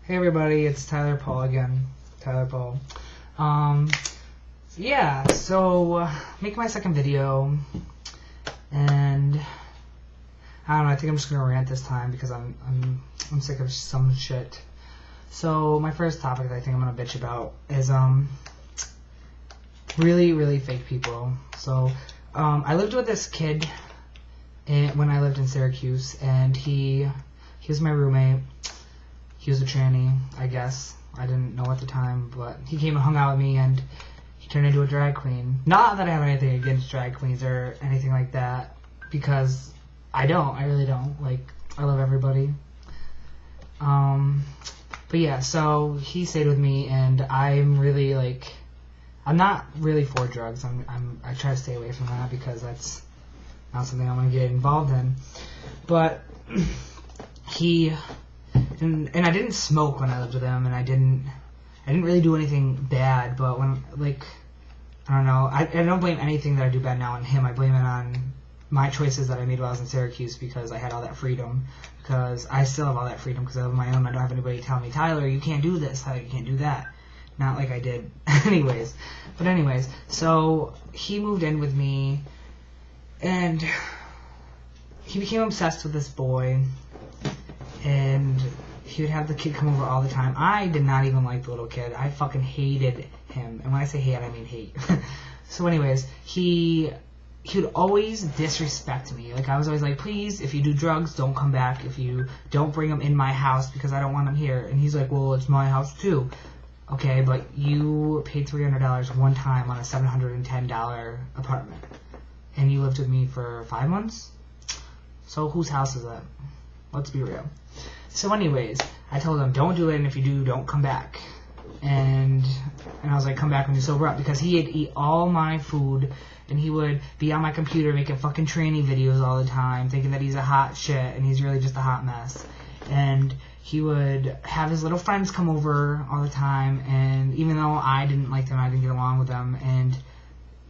Hey everybody, it's Tyler Paul again. Tyler Paul. Yeah, so making my second video, and I don't know. I think I'm just gonna rant this time because I'm sick of some shit. So my first topic that I think I'm gonna bitch about is really fake people. So I lived with this kid when I lived in Syracuse, and he was my roommate. He was a tranny, I guess. I didn't know at the time, but he came and hung out with me, and he turned into a drag queen. Not that I have anything against drag queens or anything like that, because I don't. I really don't. Like, I love everybody. But yeah, so he stayed with me, and I'm really, like, I'm not really for drugs. I try to stay away from that because that's not something I want to get involved in. But and I didn't smoke when I lived with him, and I didn't really do anything bad, but when, like, I don't know, I don't blame anything that I do bad now on him. I blame it on my choices that I made while I was in Syracuse, because I had all that freedom, because I still have all that freedom because I live on my own. I don't have anybody telling me, Tyler, you can't do this, Tyler, you can't do that. Not like I did anyways. But anyways, so he moved in with me, and he became obsessed with this boy, and he would have the kid come over all the time. I did not even like the little kid. I fucking hated him. And when I say hate, I mean hate. So anyways, he would always disrespect me. Like, I was always like, please, if you do drugs, don't come back. If you don't bring him in my house because I don't want him here. And he's like, well, it's my house too. Okay, but you paid $300 one time on a $710 apartment. And you lived with me for 5 months? So whose house is that? Let's be real. So anyways, I told him, don't do it, and if you do, don't come back. And I was like, come back when you sober up, because he'd eat all my food, and he would be on my computer making fucking tranny videos all the time, thinking that he's a hot shit, and he's really just a hot mess. And he would have his little friends come over all the time, and even though I didn't like them, I didn't get along with them, and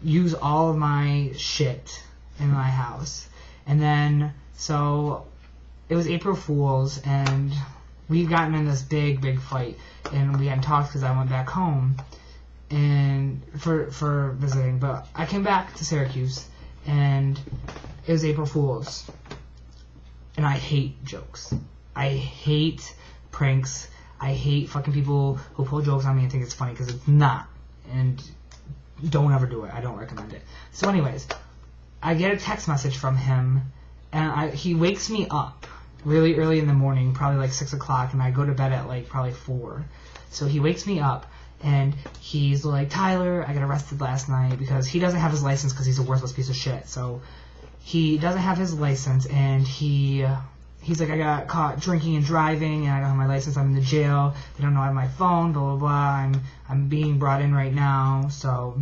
use all of my shit in my house. And then, so it was April Fool's, and we'd gotten in this big fight, and we hadn't talked because I went back home and for visiting. But I came back to Syracuse, and it was April Fool's, and I hate jokes. I hate pranks. I hate fucking people who pull jokes on me and think it's funny, because it's not. And don't ever do it. I don't recommend it. So anyways, I get a text message from him, and he wakes me up really early in the morning, probably like 6 o'clock, and I go to bed at like probably 4. So he wakes me up, and he's like, Tyler, I got arrested last night, because he doesn't have his license because he's a worthless piece of shit. So he doesn't have his license, and he's like, I got caught drinking and driving, and I don't have my license. I'm in the jail. They don't know I have my phone. Blah blah blah. I'm being brought in right now. So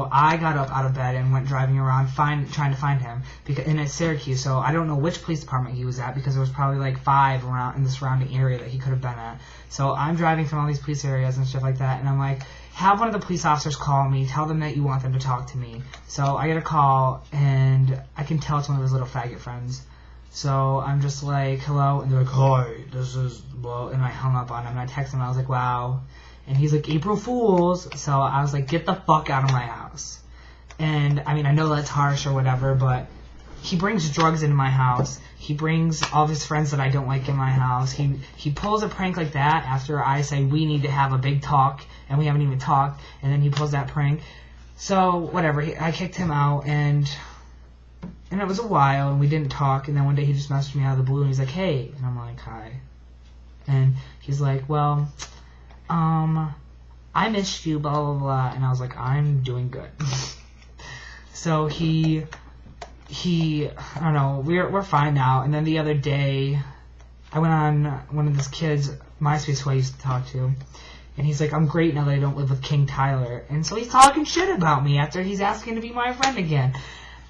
I got up out of bed and went driving around trying to find him, because in Syracuse. So I don't know which police department he was at, because there was probably like 5 around in the surrounding area that he could have been at. So I'm driving from all these police areas and stuff like that, and I'm like, have one of the police officers call me, tell them that you want them to talk to me. So I get a call, and I can tell it's one of his little faggot friends. So I'm just like, hello, and they're like, hi, this is, well, and I hung up on him, and I texted him, I was like, wow. And he's like, April Fool's. So I was like, get the fuck out of my house. And I mean, I know that's harsh or whatever, but he brings drugs into my house. He brings all of his friends that I don't like in my house. He pulls a prank like that after I say we need to have a big talk, and we haven't even talked, and then he pulls that prank. So whatever, I kicked him out, and it was a while, and we didn't talk. And then one day he just messaged me out of the blue, and he's like, hey. And I'm like, hi. And he's like, well, I missed you, blah, blah, blah. And I was like, I'm doing good. So he, I don't know, we're fine now. And then the other day, I went on one of this kid's MySpace who I used to talk to. And he's like, I'm great now that I don't live with King Tyler. And so he's talking shit about me after he's asking to be my friend again.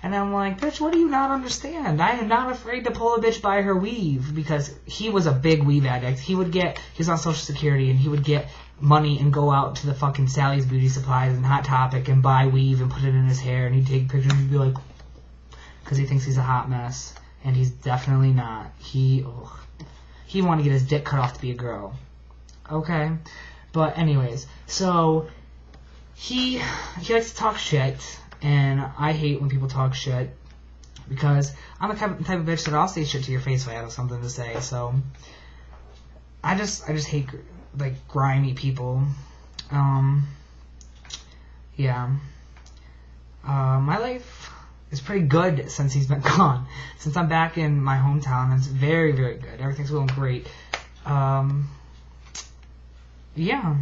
And I'm like, bitch, what do you not understand? I am not afraid to pull a bitch by her weave, because he was a big weave addict. He was on Social Security, and he would get money and go out to the fucking Sally's Beauty Supplies and Hot Topic and buy weave and put it in his hair, and he'd take pictures and he'd be like, because he thinks he's a hot mess, and he's definitely not. He wanted to get his dick cut off to be a girl. Okay? But anyways, so he likes to talk shit, and I hate when people talk shit, because I'm the type of bitch that I'll say shit to your face if I have something to say. So I just hate like grimy people. Yeah. My life is pretty good since he's been gone. Since I'm back in my hometown, it's very, very good. Everything's going great. Yeah.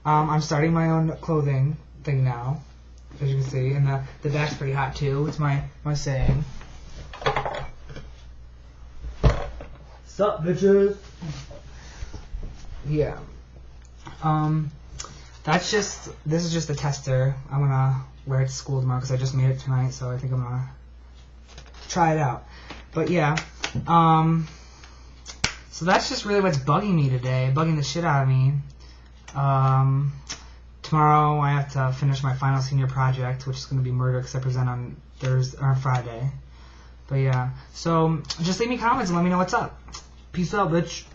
I'm starting my own clothing thing now, as you can see, and the back's pretty hot too. It's my saying. Sup, bitches? Yeah. This is just a tester. I'm gonna wear it to school tomorrow because I just made it tonight, so I think I'm gonna try it out. But yeah, so that's just really what's bugging me today, bugging the shit out of me. Tomorrow I have to finish my final senior project, which is gonna be murder because I present on Friday. But yeah, so just leave me comments and let me know what's up. Peace out, bitch.